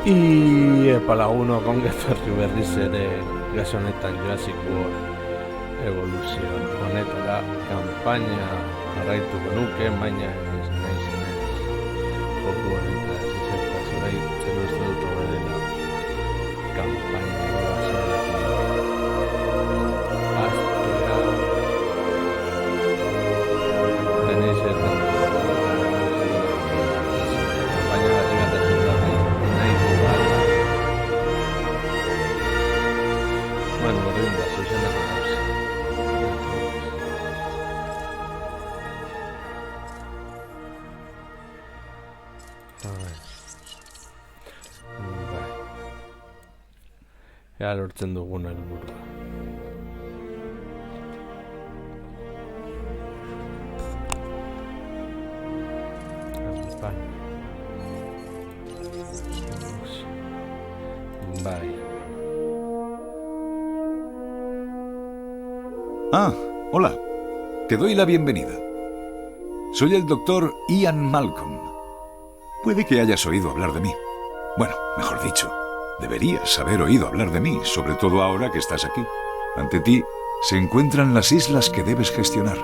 Y epala uno konge etorri berriz ere gaso honetan Jurassic World Evolution honetara kanpaina jarraituko nuke, baina ez joku honetaz ezertaz orain zer uste dut horrela kanpaina hastea tenéis el kanpaina garrigatasun da nahi dudala. Bueno, berdin da, zuzeneko gauza. Bai. Ea lortzen dugun helburua. Bai. Ah, hola. Te doy la bienvenida. Soy el doctor Ian Malcolm. Puede que hayas oído hablar de mí. Bueno, mejor dicho, deberías haber oído hablar de mí, sobre todo ahora que estás aquí. Ante ti se encuentran las islas que debes gestionar.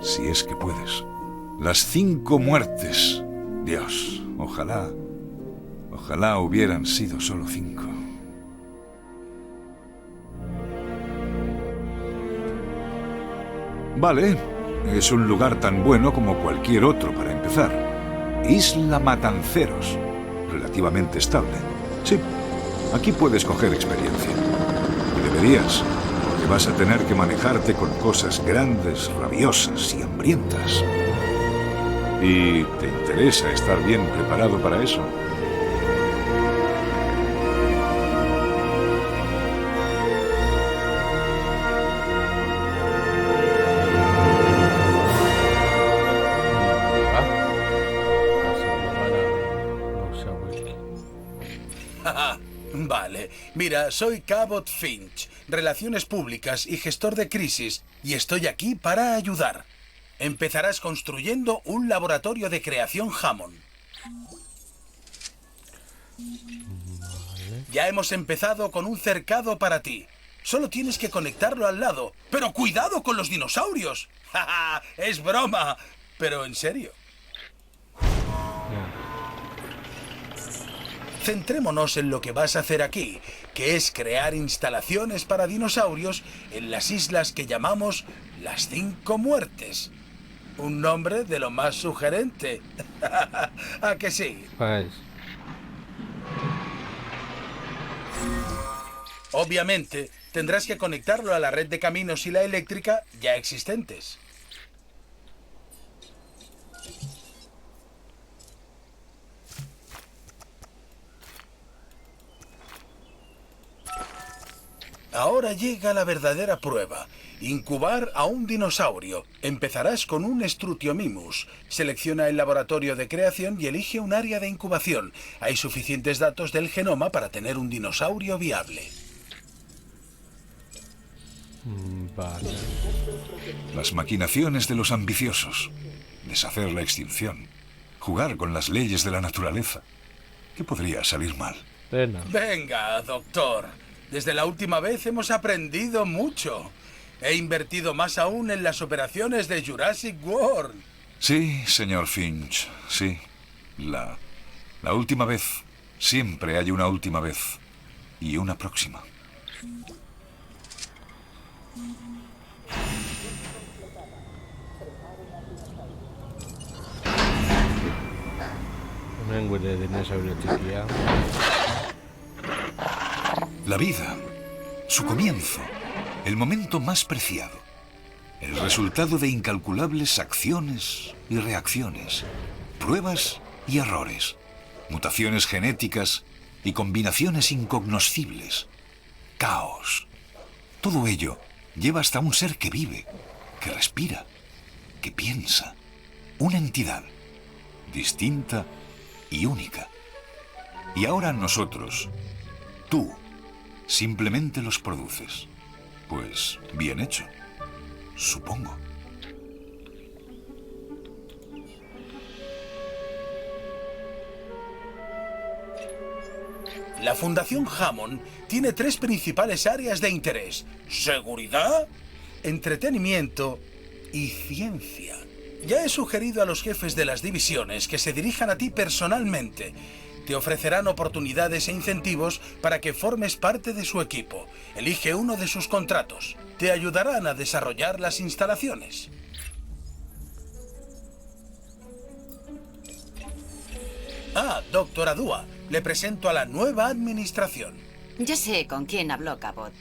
Si es que puedes. Las 5 muertes. Dios, ojalá hubieran sido solo 5. Vale, es un lugar tan bueno como cualquier otro para empezar. Isla Matanceros, relativamente estable. Sí, aquí puedes coger experiencia. Y deberías, porque vas a tener que manejarte con cosas grandes, rabiosas y hambrientas. ¿Y te interesa estar bien preparado para eso? Vale, mira, soy Cabot Finch, Relaciones Públicas y gestor de crisis, y estoy aquí para ayudar. Empezarás construyendo un laboratorio de creación Hammond. Ya hemos empezado con un cercado para ti. Solo tienes que conectarlo al lado. ¡Pero cuidado con los dinosaurios! ¡Ja, ja! ¡Es broma! Pero en serio. Centrémonos en lo que vas a hacer aquí, que es crear instalaciones para dinosaurios en las islas que llamamos las 5 muertes. Un nombre de lo más sugerente. ¿A que sí? Pues... Obviamente, tendrás que conectarlo a la red de caminos y la eléctrica ya existentes. Ahora llega la verdadera prueba. Incubar a un dinosaurio. Empezarás con un Strutiomimus. Selecciona el laboratorio de creación y elige un área de incubación. Hay suficientes datos del genoma para tener un dinosaurio viable. Vale. Las maquinaciones de los ambiciosos. Deshacer la extinción. Jugar con las leyes de la naturaleza. ¿Qué podría salir mal? Pena. Venga, doctor. Desde la última vez hemos aprendido mucho. He invertido más aún en las operaciones de Jurassic World. Sí, señor Finch, sí. La última vez. Siempre hay una última vez. Y una próxima. Hemengo dinosaurio txikia. La vida, su comienzo, el momento más preciado, el resultado de incalculables acciones y reacciones, pruebas y errores, mutaciones genéticas y combinaciones incognoscibles, caos. Todo ello lleva hasta un ser que vive, que respira, que piensa, una entidad distinta y única. Y ahora nosotros, tú, simplemente los produces. Pues bien hecho, supongo. La Fundación Hammond tiene 3 principales áreas de interés: seguridad, entretenimiento y ciencia. Ya he sugerido a los jefes de las divisiones que se dirijan a ti personalmente. Te ofrecerán oportunidades e incentivos para que formes parte de su equipo. Elige uno de sus contratos. Te ayudarán a desarrollar las instalaciones. Doctora Dua, le presento a la nueva administración. Ya sé con quién habló, Cabot.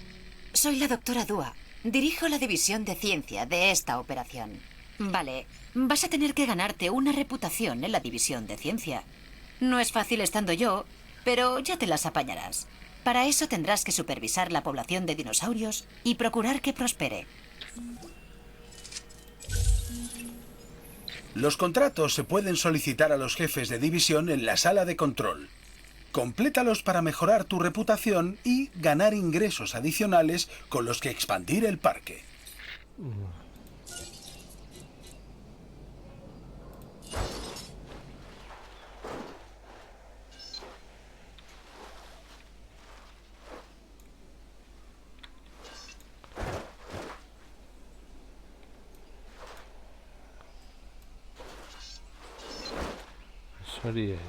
Soy la doctora Dua. Dirijo la división de ciencia de esta operación. Vale, vas a tener que ganarte una reputación en la división de ciencia. No es fácil estando yo, pero ya te las apañarás. Para eso tendrás que supervisar la población de dinosaurios y procurar que prospere. Los contratos se pueden solicitar a los jefes de división en la sala de control. Complétalos para mejorar tu reputación y ganar ingresos adicionales con los que expandir el parque. Series.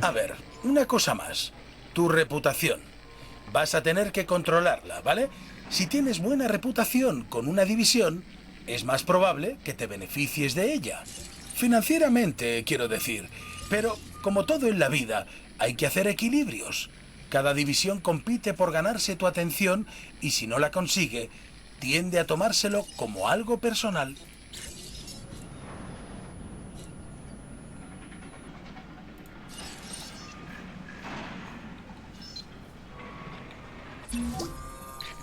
A ver, una cosa más. Tu reputación. Vas a tener que controlarla, ¿vale? Si tienes buena reputación con una división, es más probable que te beneficies de ella. Financieramente, quiero decir. Pero, como todo en la vida, hay que hacer equilibrios. Cada división compite por ganarse tu atención y si no la consigue, tiende a tomárselo como algo personal.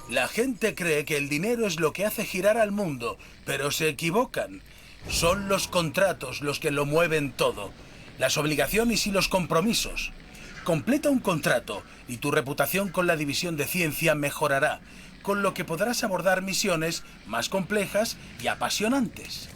La gente cree que el dinero es lo que hace girar al mundo, pero se equivocan. Son los contratos los que lo mueven todo, las obligaciones y los compromisos. Completa un contrato y tu reputación con la división de ciencia mejorará, con lo que podrás abordar misiones más complejas y apasionantes.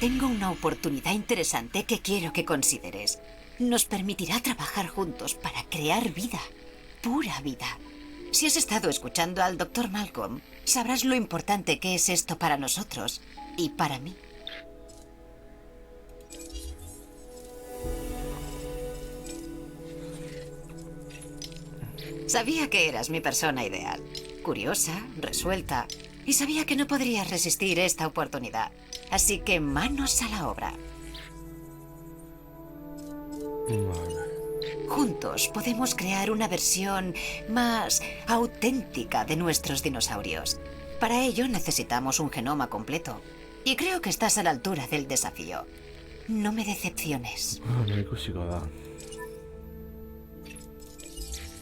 Tengo una oportunidad interesante que quiero que consideres. Nos permitirá trabajar juntos para crear vida, pura vida. Si has estado escuchando al Dr. Malcolm, sabrás lo importante que es esto para nosotros y para mí. Sabía que eras mi persona ideal. Curiosa, resuelta, y sabía que no podrías resistir esta oportunidad. Así que manos a la obra. Vale. Juntos podemos crear una versión más auténtica de nuestros dinosaurios. Para ello necesitamos un genoma completo. Y creo que estás a la altura del desafío. No me decepciones. No ikusiko da.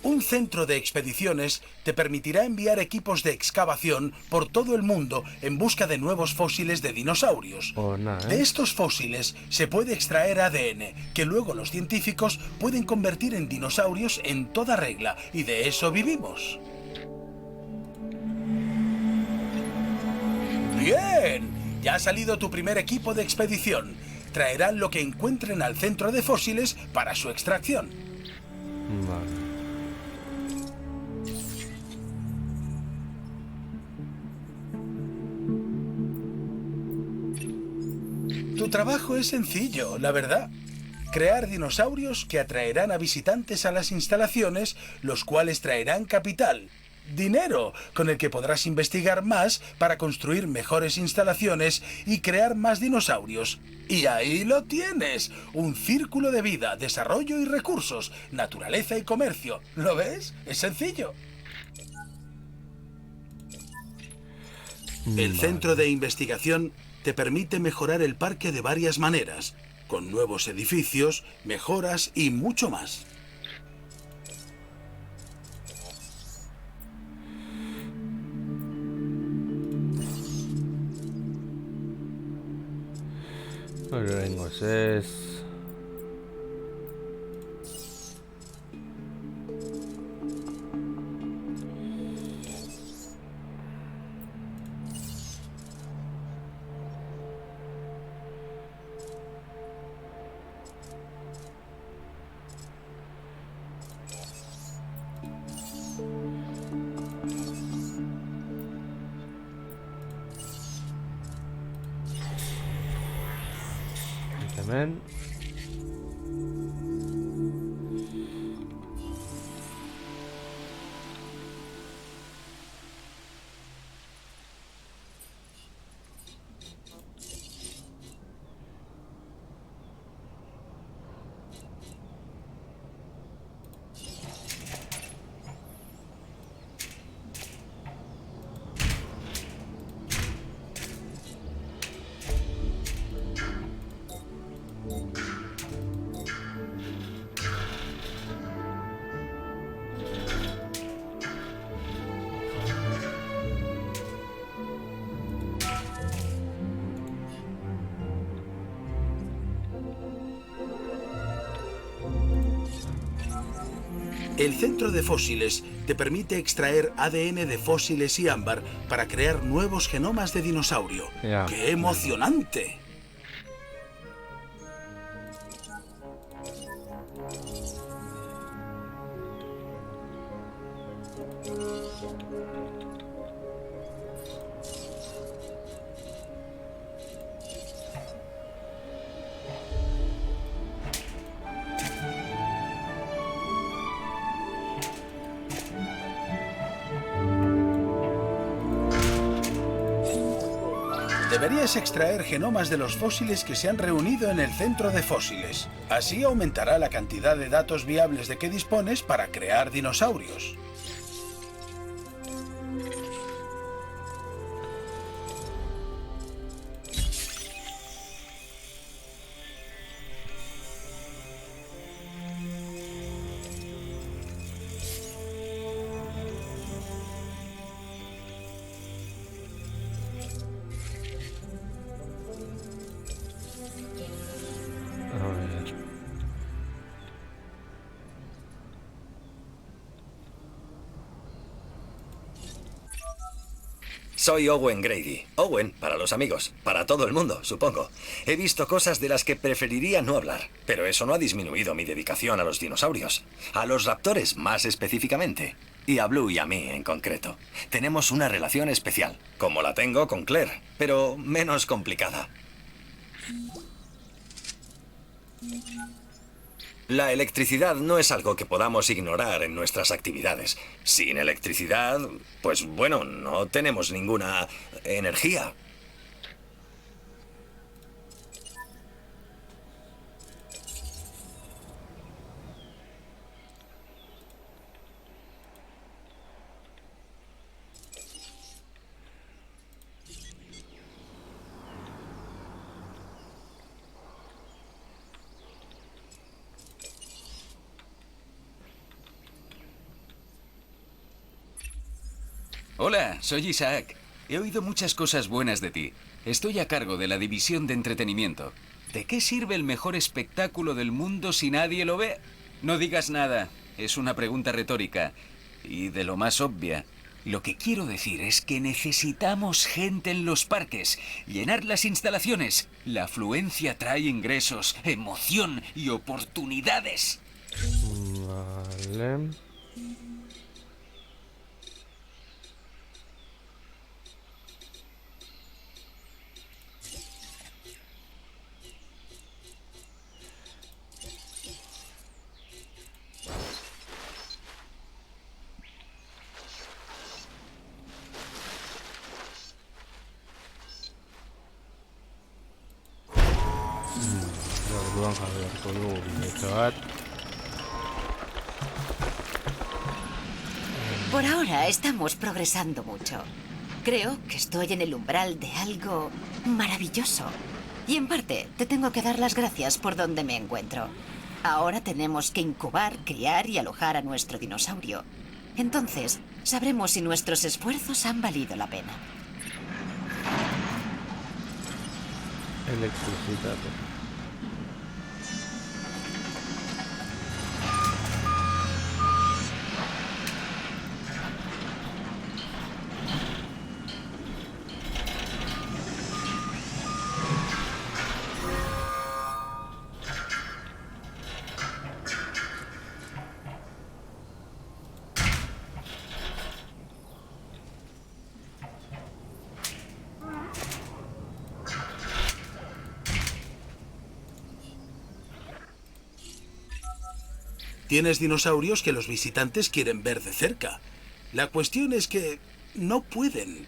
Un centro de expediciones te permitirá enviar equipos de excavación por todo el mundo en busca de nuevos fósiles de dinosaurios. Oh, nah, De estos fósiles se puede extraer ADN, que luego los científicos pueden convertir en dinosaurios en toda regla, y de eso vivimos. ¡Bien! Ya ha salido tu primer equipo de expedición. Traerán lo que encuentren al centro de fósiles para su extracción. Vale. Tu trabajo es sencillo, la verdad. Crear dinosaurios que atraerán a visitantes a las instalaciones, los cuales traerán capital. dinero, con el que podrás investigar más para construir mejores instalaciones y crear más dinosaurios. Y ahí lo tienes, un círculo de vida, desarrollo y recursos, naturaleza y comercio. ¿Lo ves? Es sencillo. El centro de investigación te permite mejorar el parque de varias maneras, con nuevos edificios, mejoras y mucho más. Lenguas es... También. El centro de fósiles te permite extraer ADN de fósiles y ámbar para crear nuevos genomas de dinosaurio. Ya. ¡Qué emocionante! Deberías extraer genomas de los fósiles que se han reunido en el centro de fósiles. Así aumentará la cantidad de datos viables de que dispones para crear dinosaurios. A ver. Soy Owen Grady. Owen, para los amigos, para todo el mundo, supongo. He visto cosas de las que preferiría no hablar, pero eso no ha disminuido mi dedicación a los dinosaurios. A los raptores, más específicamente. Y a Blue y a mí, en concreto. Tenemos una relación especial, como la tengo con Claire, pero menos complicada. La electricidad no es algo que podamos ignorar en nuestras actividades. Sin electricidad, pues bueno, no tenemos ninguna energía. Hola, soy Isaac. He oído muchas cosas buenas de ti. Estoy a cargo de la división de entretenimiento. ¿De qué sirve el mejor espectáculo del mundo si nadie lo ve? No digas nada. Es una pregunta retórica. Y de lo más obvia. Lo que quiero decir es que necesitamos gente en los parques. Llenar las instalaciones. La afluencia trae ingresos, emoción y oportunidades. Vale. dugu binetxo bat. Por ahora estamos progresando mucho. Creo que estoy en el umbral de algo maravilloso. Y en parte te tengo que dar las gracias por donde me encuentro. Ahora tenemos que incubar, criar y alojar a nuestro dinosaurio. Entonces, sabremos si nuestros esfuerzos han valido la pena. Electricidad. Tienes dinosaurios que los visitantes quieren ver de cerca. La cuestión es que no pueden.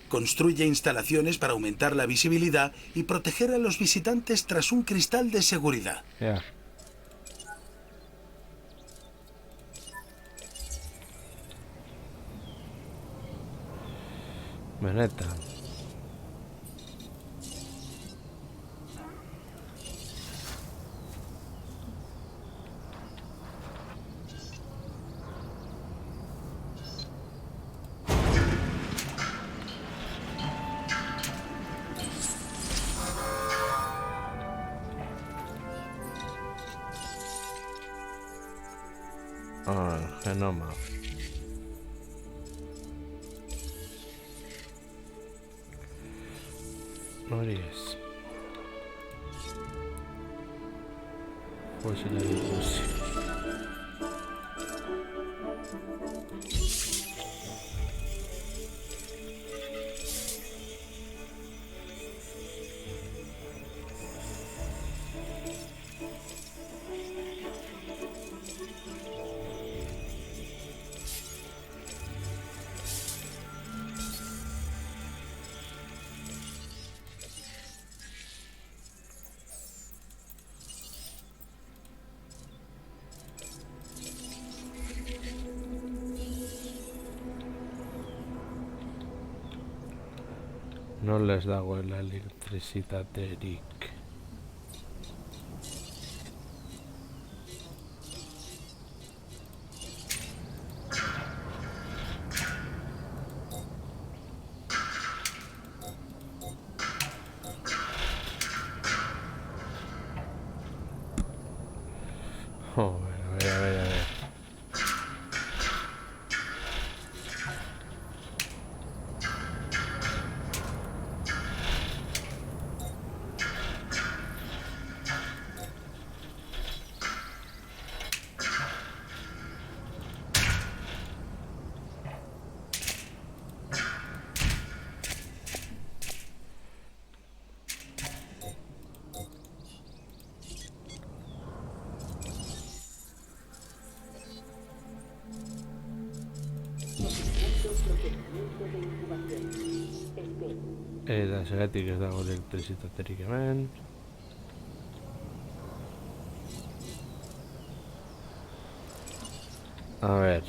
Construye instalaciones para aumentar la visibilidad y proteger a los visitantes tras un cristal de seguridad. Ya. Benetan. Genoma. Nories. Fósil de Rusia. No les dago elektrizitaterik. Joder, a ver. Eta segatik ez dago elektrizitaterik hemen. A ver.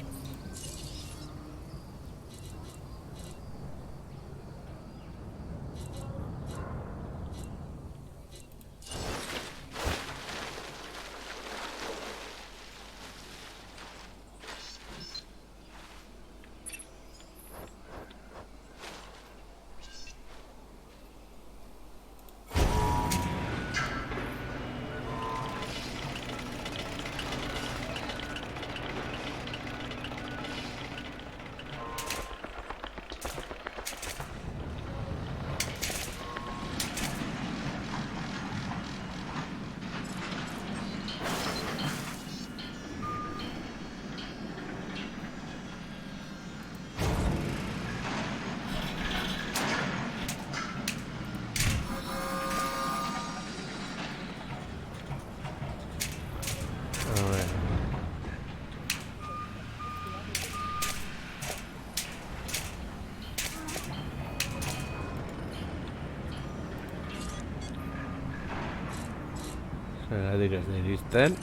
Zergatik ez niristen.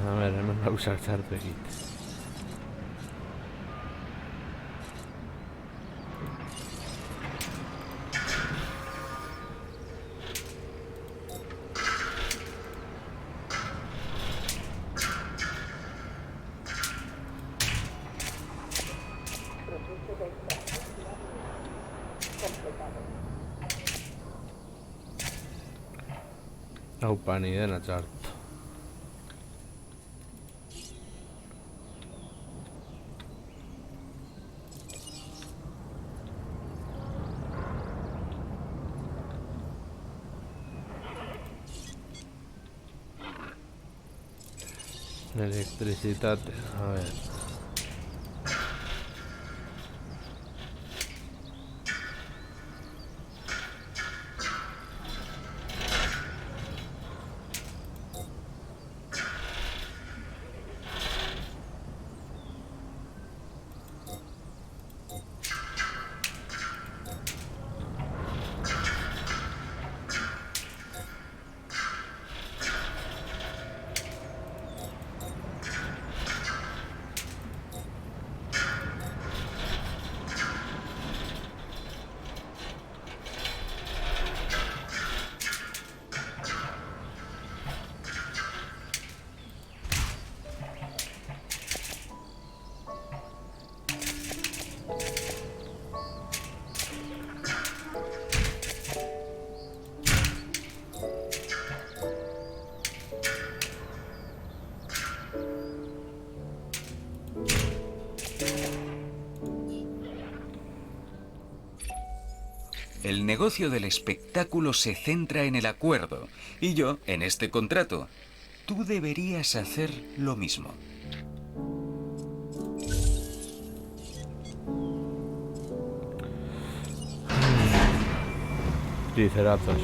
A ber, hemen gauzak zartu egite. Aupa, ni dena txartu. Electricitate, a ver. El negocio del espectáculo se centra en el acuerdo, y yo en este contrato. Tú deberías hacer lo mismo. Triceratops.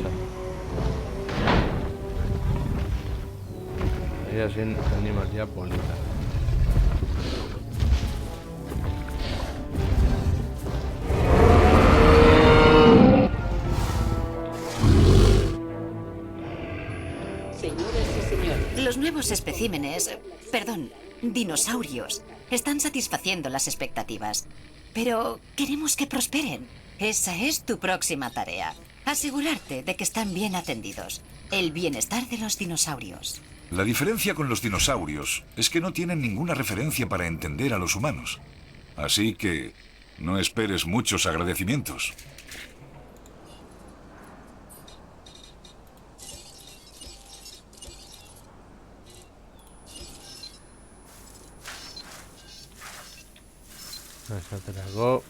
Ella sin animalia polita. Los nuevos especímenes, dinosaurios, están satisfaciendo las expectativas. Pero queremos que prosperen. Esa es tu próxima tarea. Asegurarte de que están bien atendidos. El bienestar de los dinosaurios. La diferencia con los dinosaurios es que no tienen ninguna referencia para entender a los humanos. Así que no esperes muchos agradecimientos. Eso te la hago.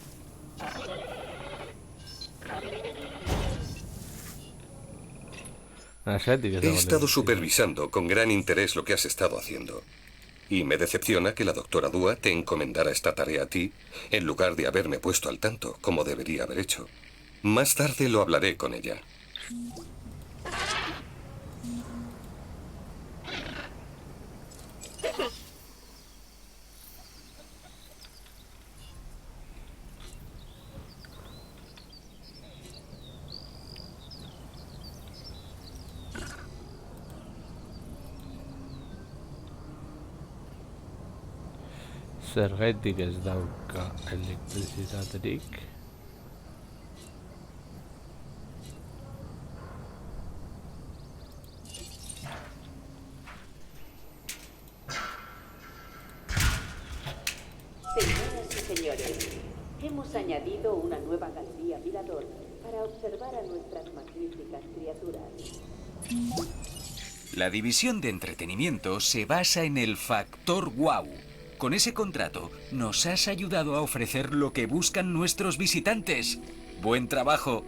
He estado supervisando con gran interés lo que has estado haciendo. Y me decepciona que la doctora Dua te encomendara esta tarea a ti, en lugar de haberme puesto al tanto, como debería haber hecho. Más tarde lo hablaré con ella. Zergatik ez dauka elektrizitaterik. Señoras y señores, hemos añadido una nueva galería mirador para observar a nuestras magníficas criaturas. La división de entretenimiento se basa en el factor wow. Con ese contrato nos has ayudado a ofrecer lo que buscan nuestros visitantes. ¡Buen trabajo!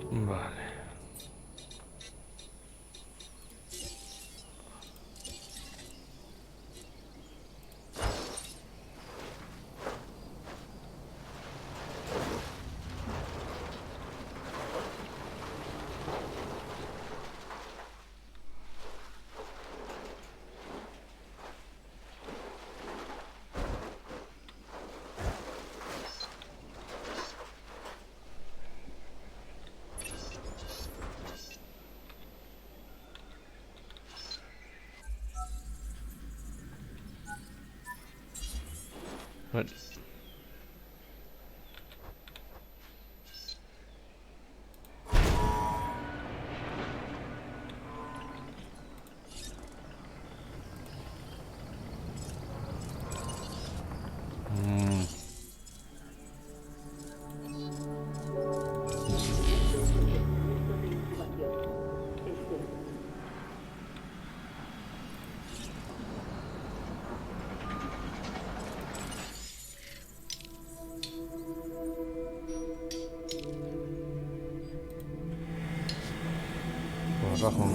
Vale. Vale. Por abajo.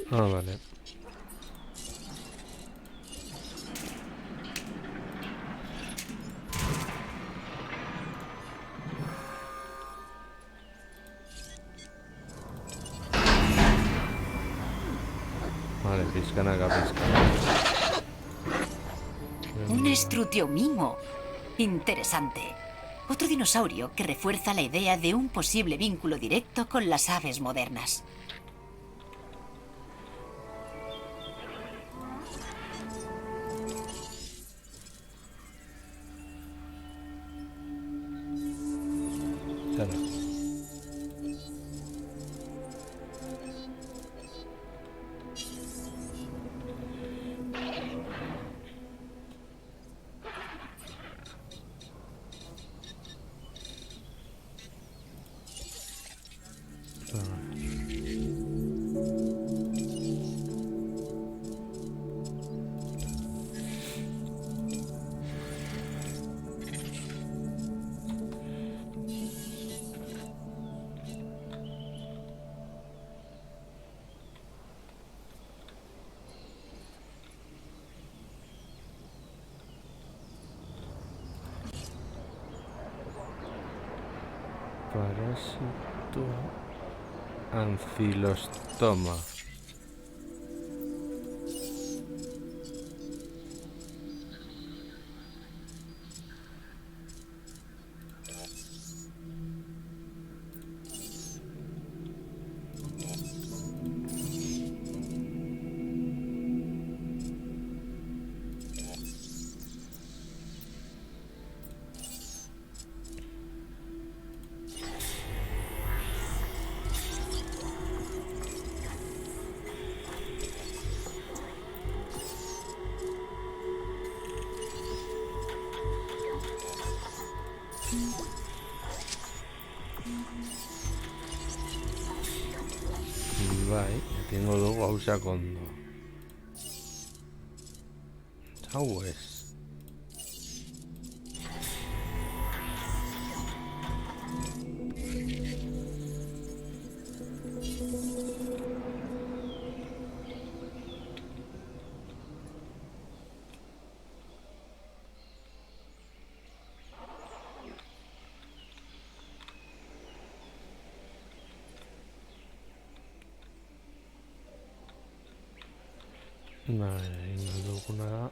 Ah, vale. Vale, pizkanaka, pizkanaka. Un estrutiomimo. Interesante. Otro dinosaurio que refuerza la idea de un posible vínculo directo con las aves modernas. Claro. Parásito ancilostoma. Bai, etingo dugu hau sakondo. Hau ez. Vale, egingo duguna da.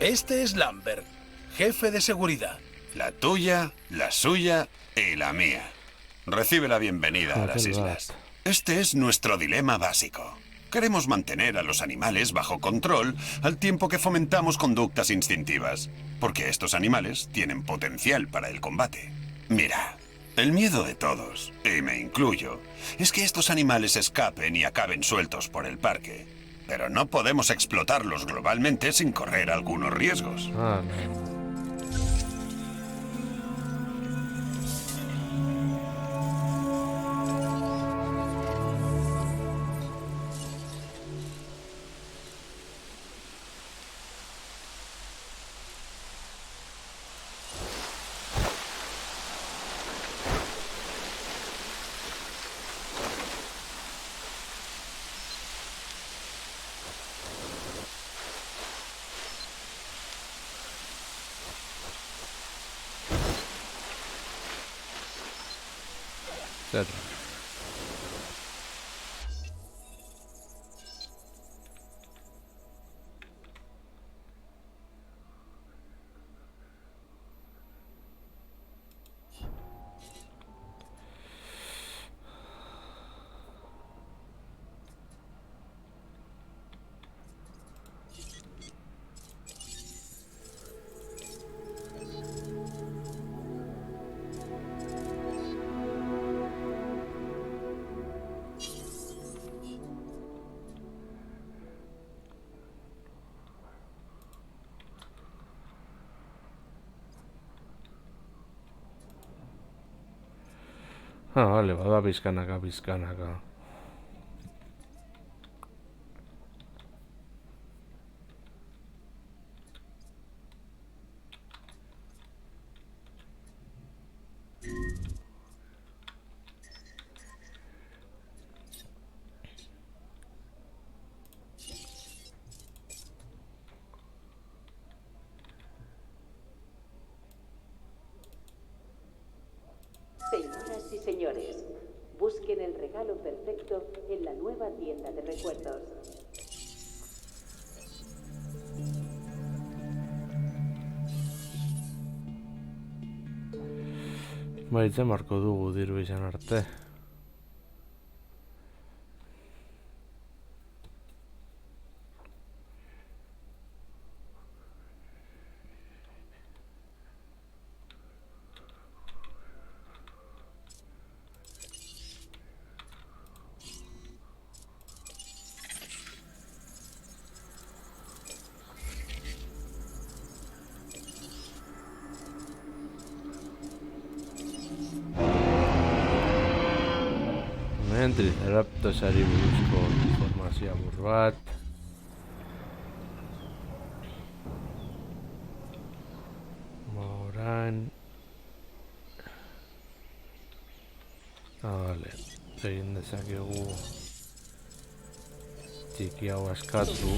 Este es Lambert, jefe de seguridad. La tuya, la suya y la mía. Recibe la bienvenida a las islas. Este es nuestro dilema básico. Queremos mantener a los animales bajo control al tiempo que fomentamos conductas instintivas, porque estos animales tienen potencial para el combate. Mira, el miedo de todos, y me incluyo, es que estos animales escapen y acaben sueltos por el parque. pero no podemos explotarlos globalmente sin correr algunos riesgos. Ah, no. Certo. Ah, vale, bada pizkanaka. Señoras y señores, busquen el regalo perfecto en la nueva tienda de recuerdos. Baitza marko dugu diru izan arte. Triceratops-ari buruzko informazio apur bat. Orain. Vale, egin dezakegu txiki hau askatu.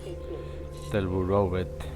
Eta helburu hau bete.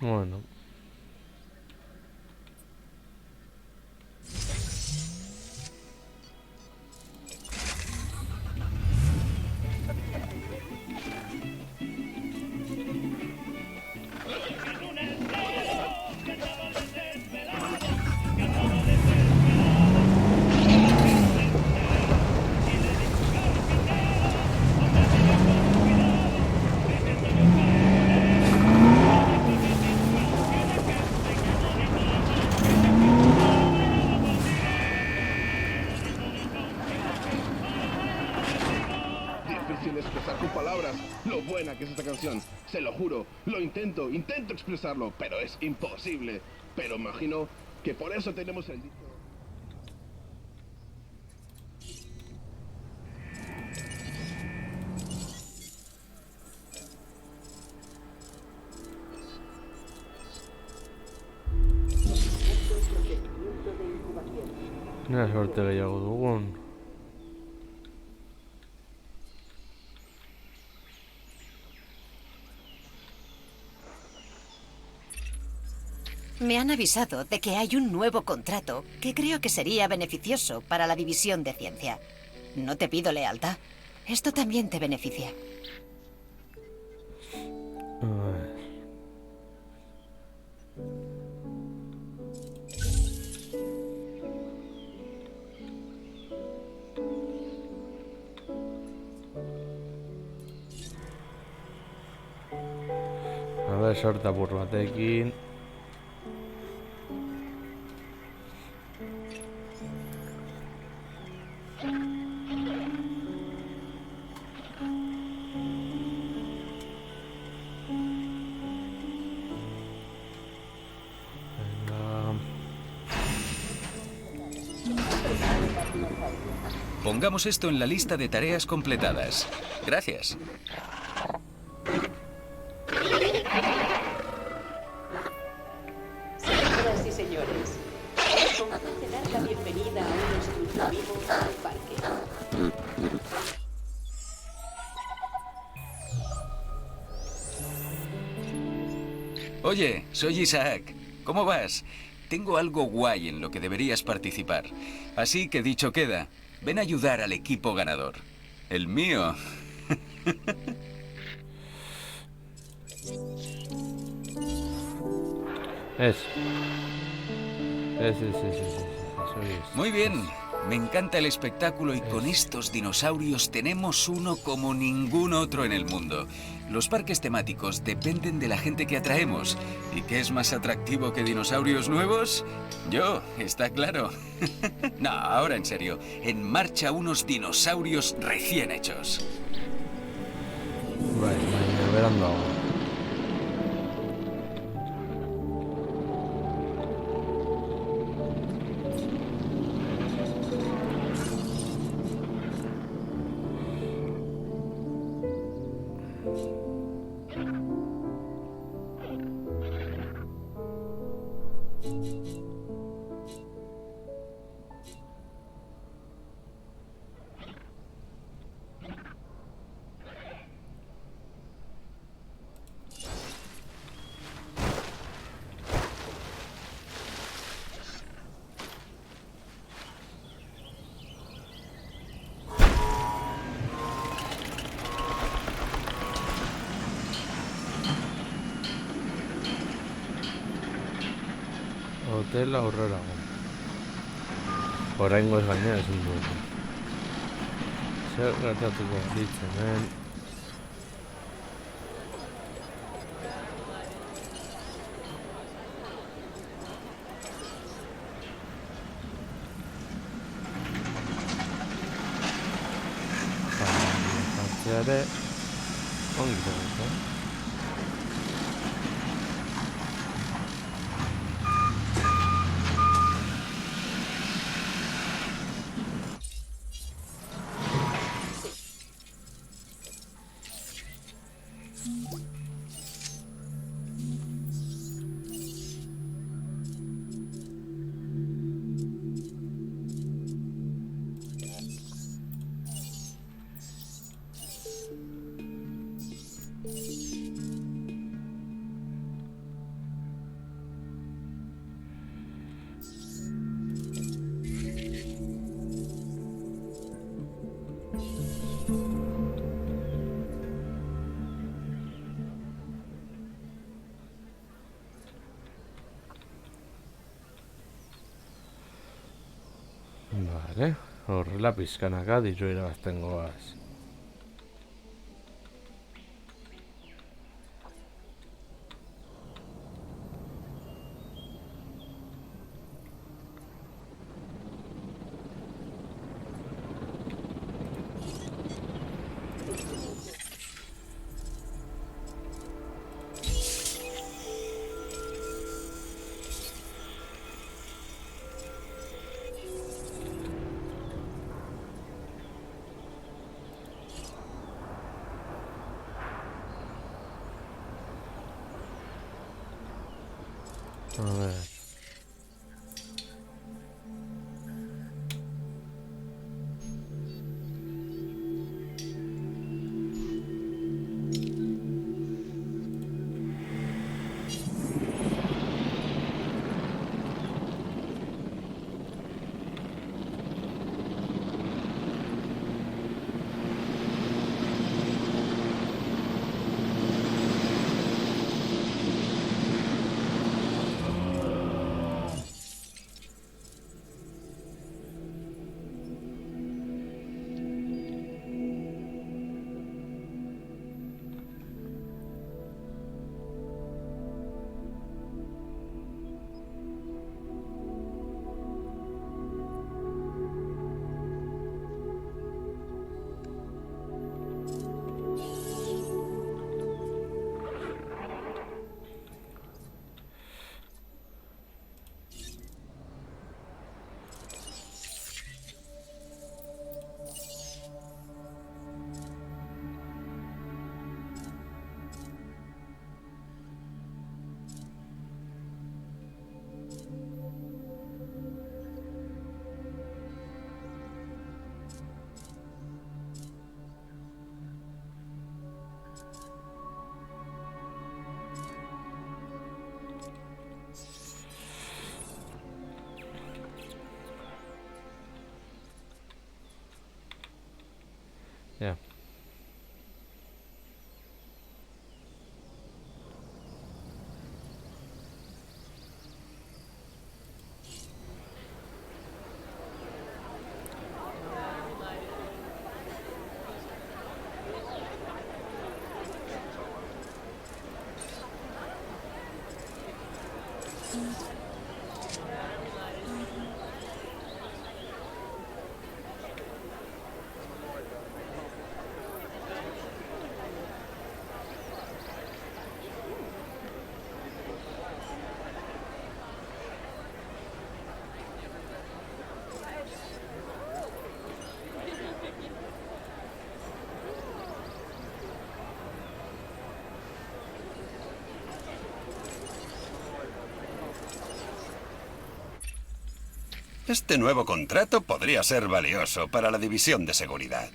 Bueno. Difícil expresar con palabras lo buena que es esta canción. Se lo juro, lo intento expresarlo, pero es imposible. Pero imagino que por eso tenemos el dicho... Mira suerte gehiago dugun. Me han avisado de que hay un nuevo contrato que creo que sería beneficioso para la división de ciencia. No te pido lealtad. Esto también te beneficia. A ver, sorte apur batekin. Pongamos esto en la lista de tareas completadas. Gracias. Señoras y señores, nos complace dar la bienvenida a un estudio vivo al parque. Oye, soy Isaac. ¿Cómo vas? Tengo algo guay en lo que deberías participar. Así que dicho queda, ven a ayudar al equipo ganador. El mío. Eso. Sí. Muy bien. Me encanta el espectáculo y con estos dinosaurios tenemos uno como ningún otro en el mundo. Los parques temáticos dependen de la gente que atraemos. ¿Y qué es más atractivo que dinosaurios nuevos? Yo, está claro. No, ahora en serio. En marcha unos dinosaurios recién hechos. Vale, verando ahora. Hotel Aurrera. Oraingoz gainera ezin dugu. Zer gertatuko ditzen, jartzea ere ongi zegoen. Horrela pizkanaka diru irabazten goaz. A ver. Ya. Este nuevo contrato podría ser valioso para la división de seguridad.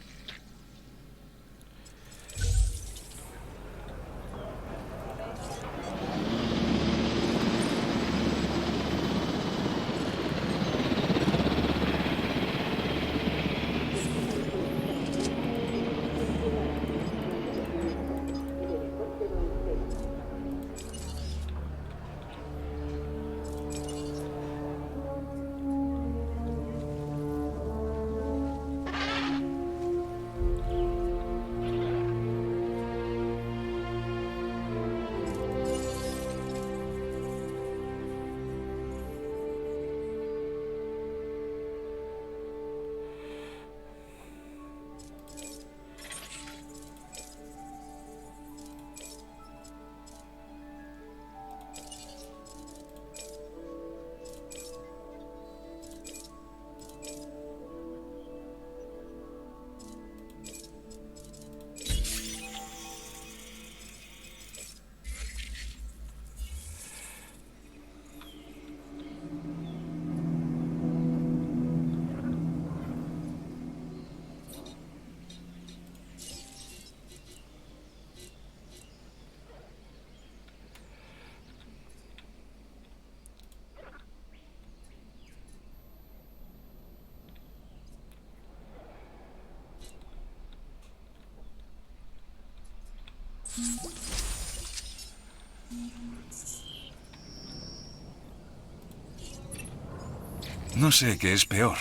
No sé qué es peor,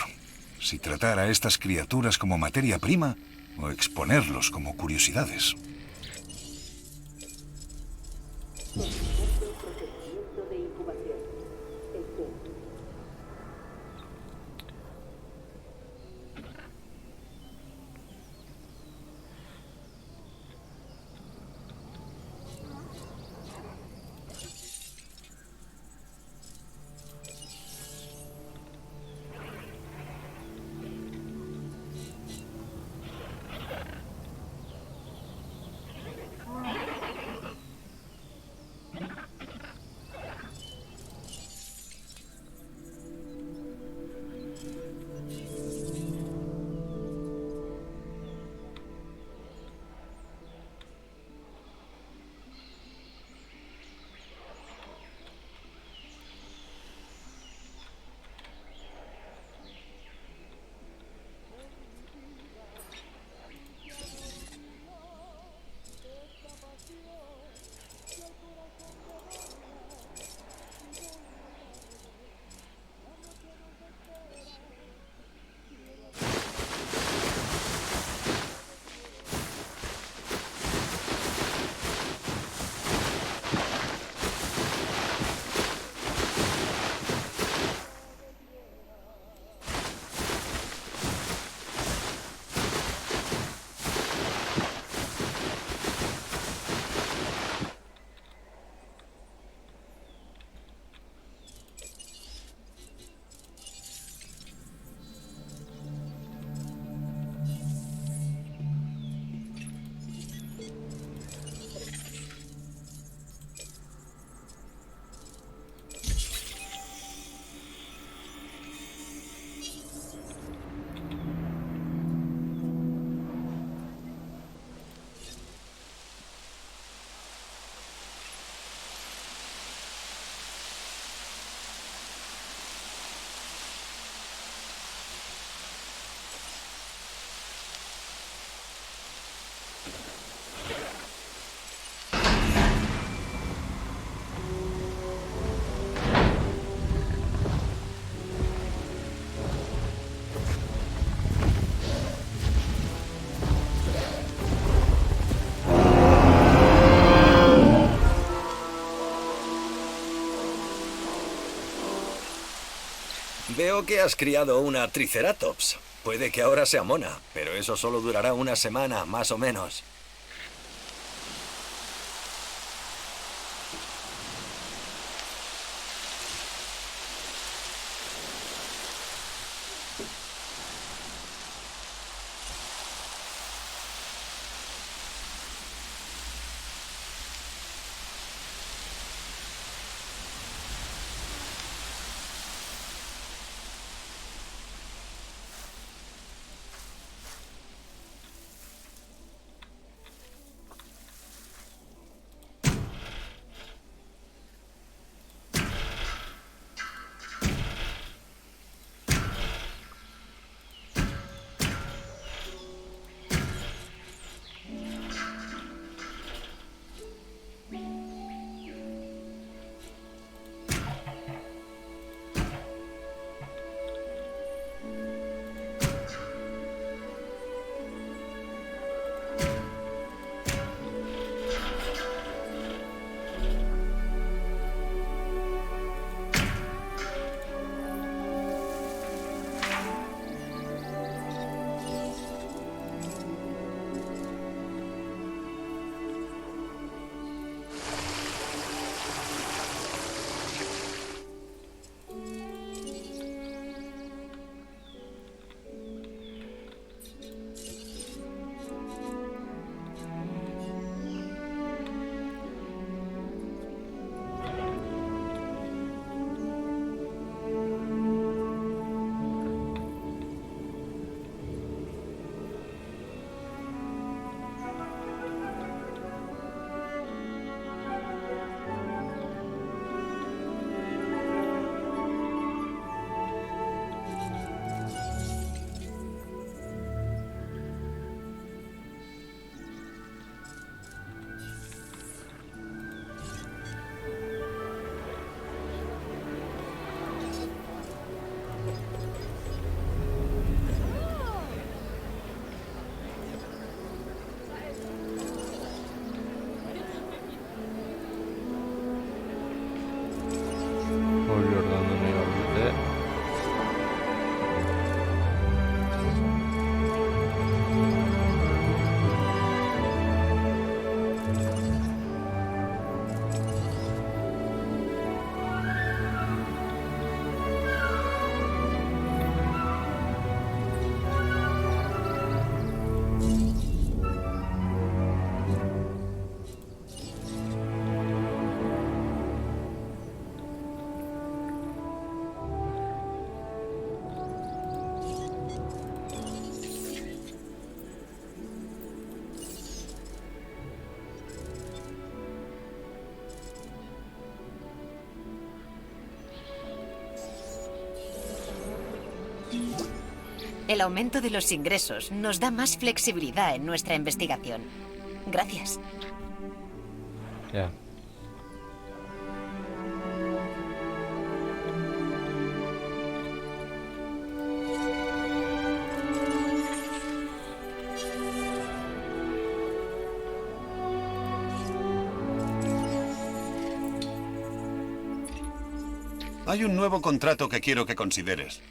si tratar a estas criaturas como materia prima o exponerlos como curiosidades. Procedimiento de incubación. Veo que has criado una Triceratops. Puede que ahora sea mona, pero eso solo durará una semana, más o menos. El aumento de los ingresos nos da más flexibilidad en nuestra investigación. Gracias. Ya. Hay un nuevo contrato que quiero que consideres.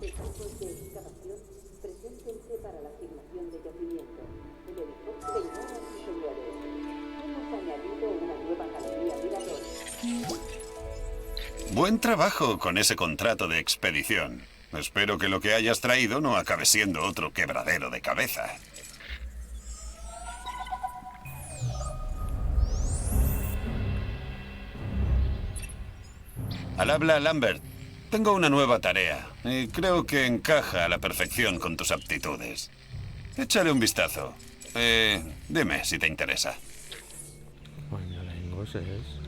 Equipos de excavación, preséntense para la asignación de yacimiento. Señoras y señores, hemos añadido una nueva galería mirador. Buen trabajo con ese contrato de expedición. Espero que lo que hayas traído no acabe siendo otro quebradero de cabeza. Al habla, Lambert. Tengo una nueva tarea y creo que encaja a la perfección con tus aptitudes. Échale un vistazo. Dime si te interesa. Mañalengos es.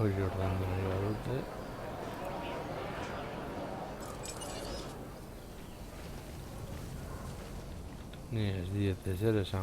Hoy Jordán de Ribadote. Ni es 10 de ser esa.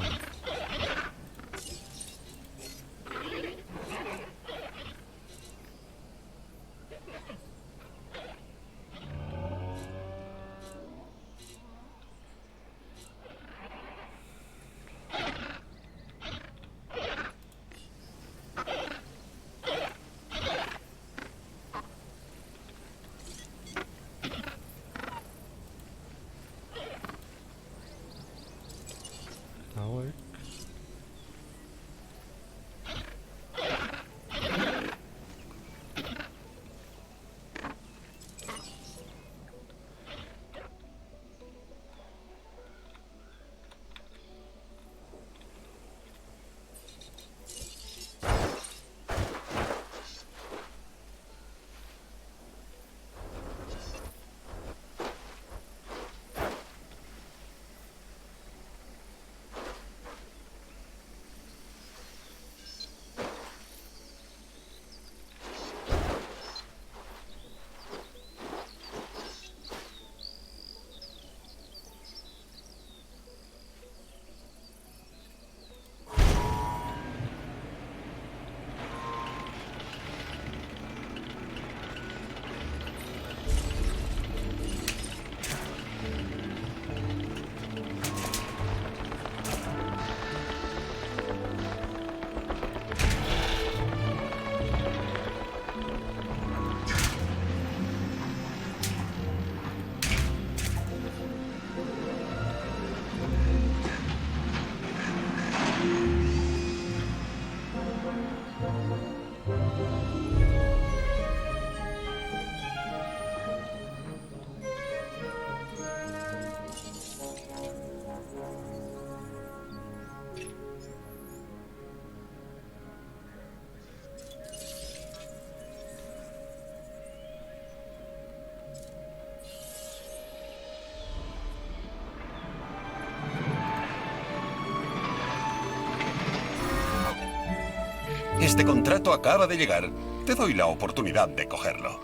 Este contrato acaba de llegar. Te doy la oportunidad de cogerlo.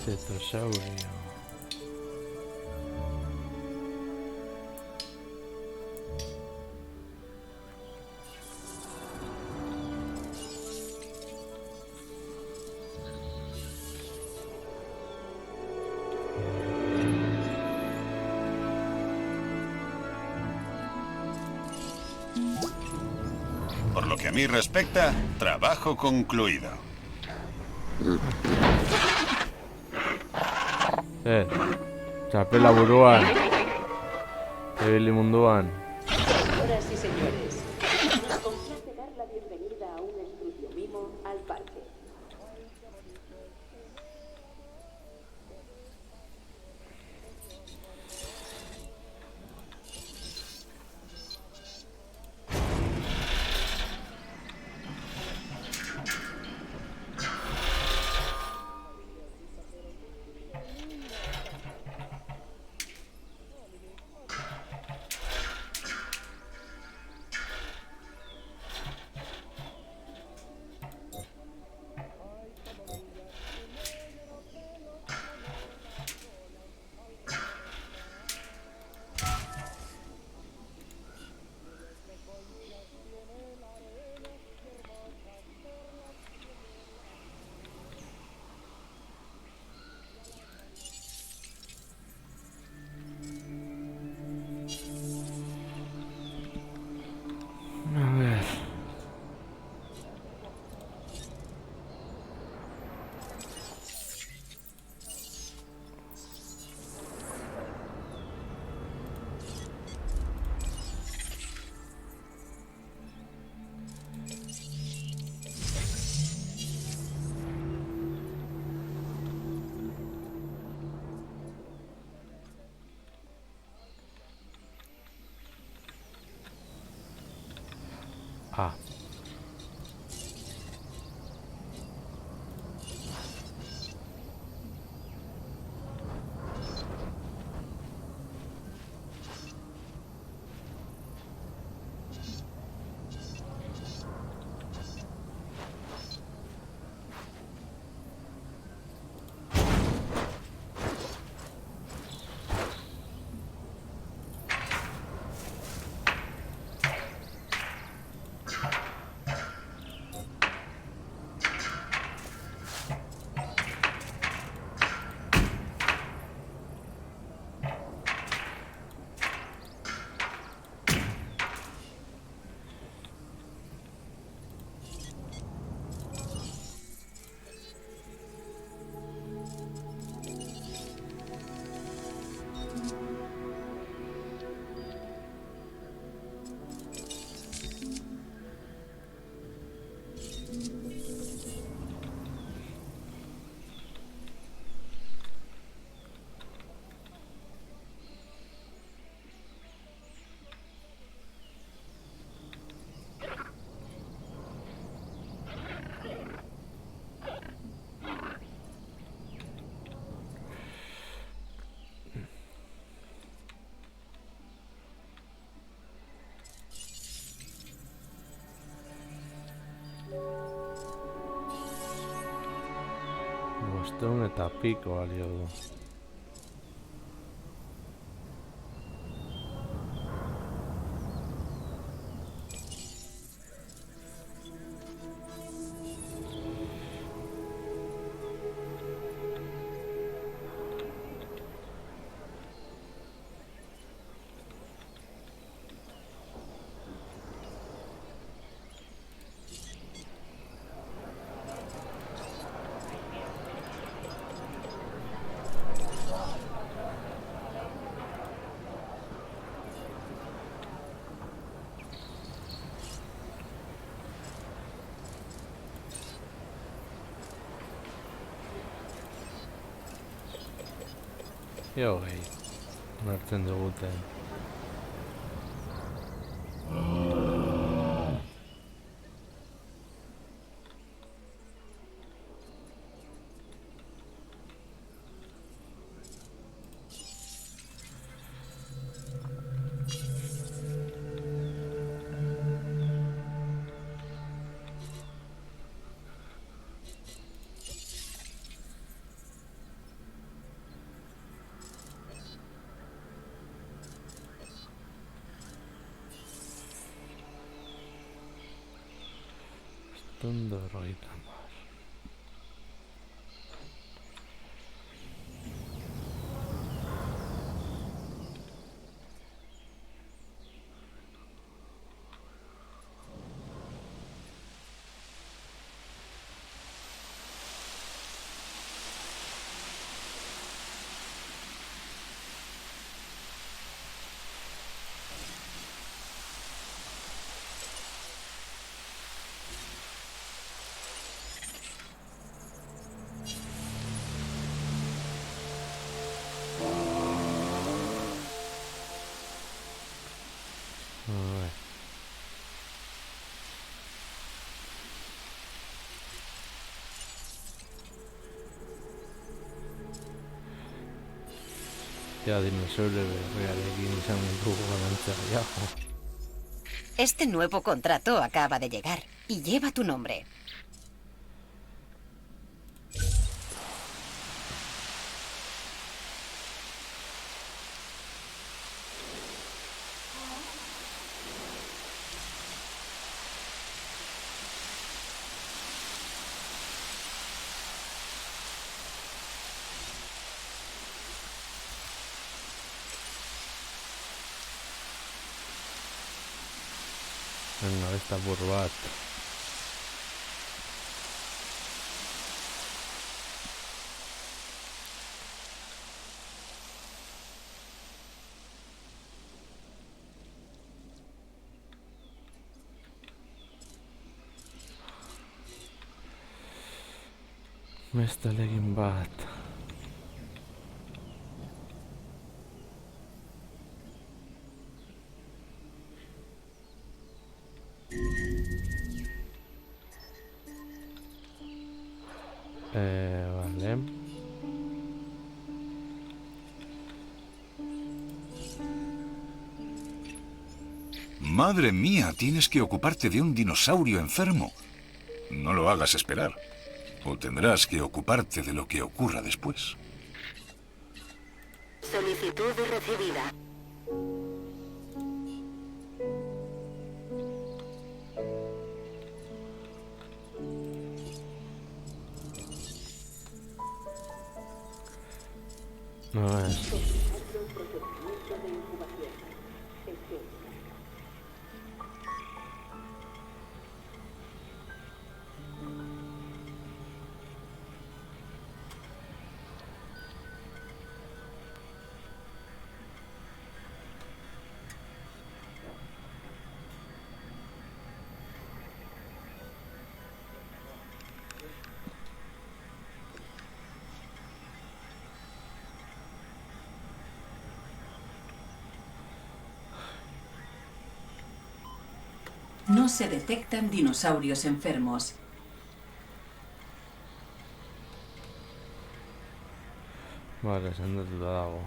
Cetosaurio. Por lo que a mí respecta, trabajo concluido. Txapela buruan. Ebili munduan. Señoras y señores, nos complace dar la bienvenida a un estudio mimo al parque. A ver. Ah. Bostehun eta piko balio du. Jo, onartzen duguten. Bostehun eta berrogeita hamar. Ja dinosaurio berriarekin izan dugu balantzea gehiago. Este nuevo contrato acaba de llegar y lleva tu nombre. Venga, esta burbat. Beste legin bat. Vale. Madre mía, tienes que ocuparte de un dinosaurio enfermo. No lo hagas esperar. O tendrás que ocuparte de lo que ocurra después. Solicitud recibida. No es. No se detectan dinosaurios enfermos. Vale, sendatuta dago.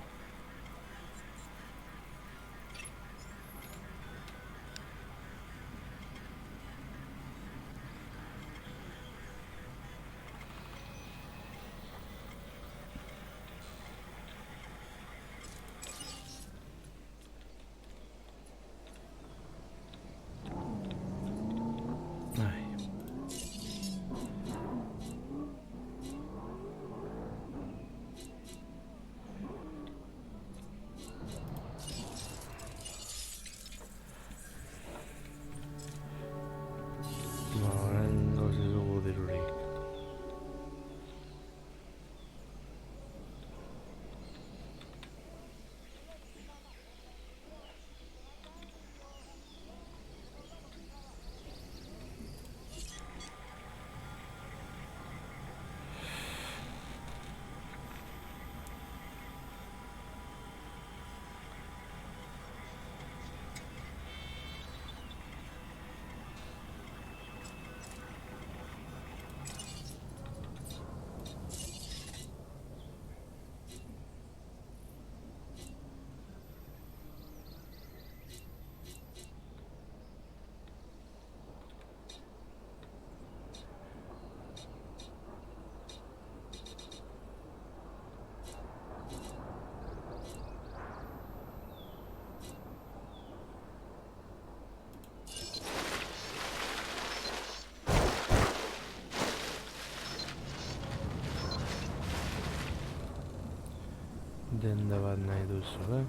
Denda bat nahi duzu,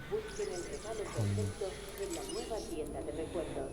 Busquen el regalo perfecto en la nueva tienda de recuerdos.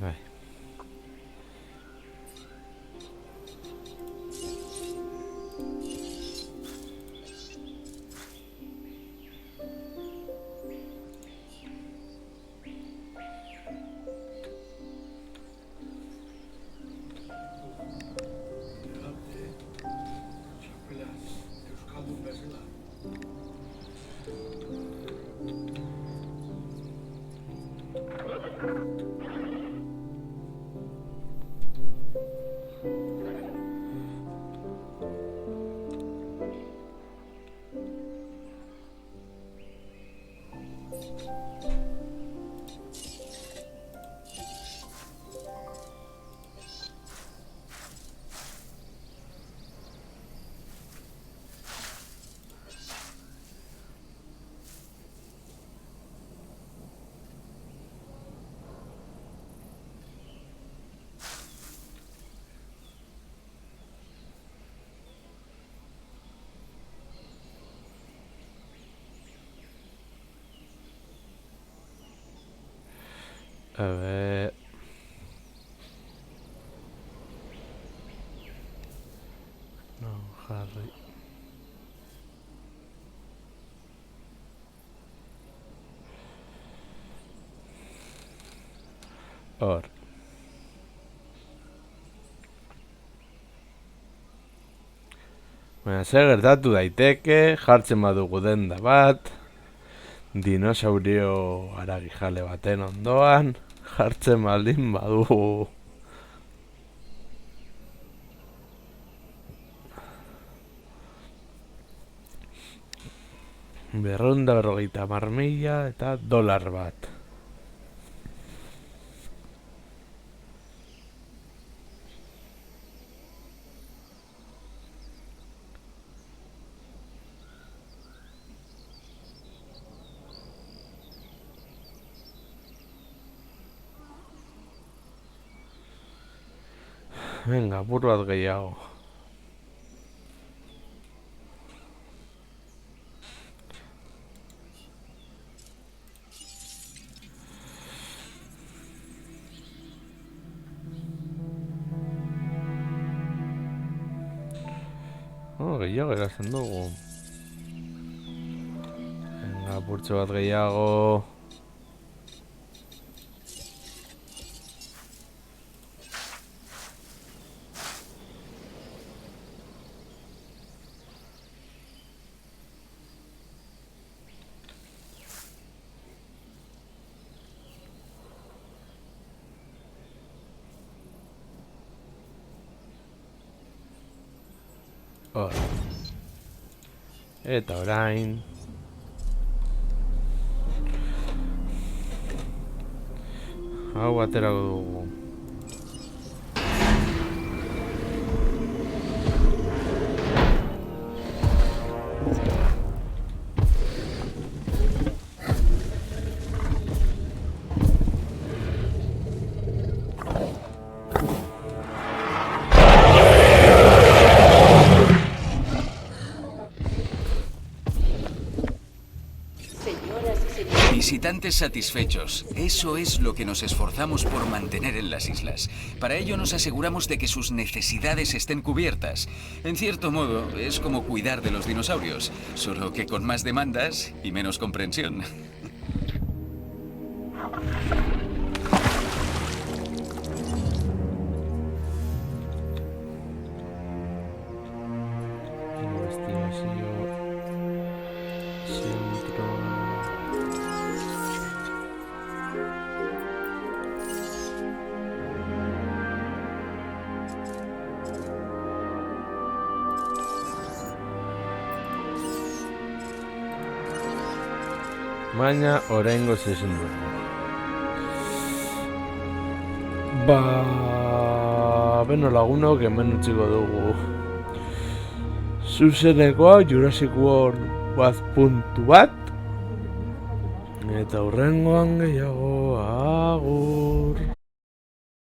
Vai. A ver. No, Harry. Hor. Baina zer gertatu daiteke, jartzen badugu denda bat, dinosaurio haragijale baten ondoan, jartzen baldin badugu. $250.000 eta $1 bat. Venga, apur bat gehiago. Gehiago erazen dugu. Venga, apurtxo bat gehiago. Hor. Eta orain hau aterako dugu. clientes satisfechos. Eso es lo que nos esforzamos por mantener en las islas. Para ello nos aseguramos de que sus necesidades estén cubiertas. En cierto modo, es como cuidar de los dinosaurios, solo que con más demandas y menos comprensión. Baina oraingo ezin du. Beno lagunok hemen utziko dugu zuzenekoa Jurassic World 1.1 eta hurrengoan gehiago agur.